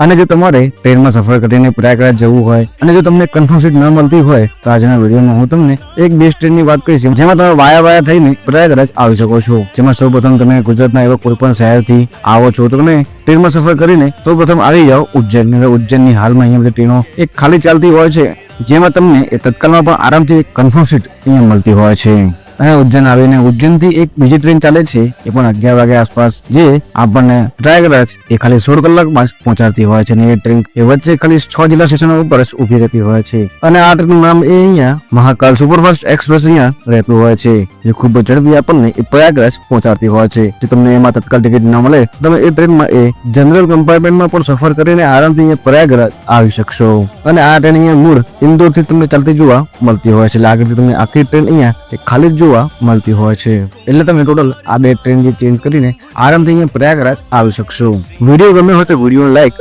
અને જો તમારે ટ્રેનમાં સફર કરીને પ્રયાગરાજ જવું હોય અને જો તમને કન્ફર્મ સીટ ન મળતી હોય તો આજના વિડીયોમાં હું તમને એક બેસ્ટ ટ્રેનની વાત કહીશ જેમાં તમે વાયા થઈને પ્રયાગરાજ આવી શકો છો. જેમાં સૌપ્રથમ તમે ગુજરાતના એવા કોઈ પણ શહેરથી આવો છો તો તમે ટ્રેનમાં સફર કરીને સૌપ્રથમ આવી જાઓ ઉજ્જૈન. ઉજ્જૈનની હાલમાં અહીંયા બધી ટ્રેનો એક ખાલી ચાલતી હોય છે જેમાં તમને એ તત્કાલમાં પણ આરામથી કન્ફર્મ સીટ અહીંયા મળતી હોય છે. અને ઉજ્જૈન આવીને ઉજ્જૈનથી એક બીજી ટ્રેન ચાલે છે એ પણ 11 વાગે આસપાસ જે આપણને પ્રયાગરાજ એ ખાલી 16 કલાકમાં જ પહોંચાડતી હોય છે. અને એ ટ્રેન એ વચ્ચે ખાલી 6 જિલ્લા સ્ટેશનો ઉપર જ ઉભી રહેતી હોય છે. અને આ ટ્રેનનું નામ એ અહીંયા મહાકાલ સુપરફાસ્ટ એક્સપ્રેસ અહીંયા રહેતું હોય છે જે ખૂબ જ ઝડપી આપણને એ પ્રયાગરાજ પહોંચાડતી હોય છે. જો તમને એમાં તત્કાલ ટિકિટ ન મળે તમે એ ટ્રેનમાં એ જનરલ કમ્પાર્ટમેન્ટમાં પણ સફર કરીને આરામથી અહીંયા પ્રયાગરાજ આવી શકશો. અને આ ટ્રેન અહીંયા મૂળ ઇન્દોરથી તમને ચાલતી જોવા મળતી હોય છે એટલે આગળથી તમને આખી ટ્રેન અહીંયા ખાલી જોવા મળતી હોય છે. એટલે તમે ટોટલ આ બે ટ્રેન જે ચેન્જ કરીને આરામથી અહીંયા પ્રયાગરાજ આવી શકશો. વિડીયો ગમ્યો હોય તો વિડીયો લાઈક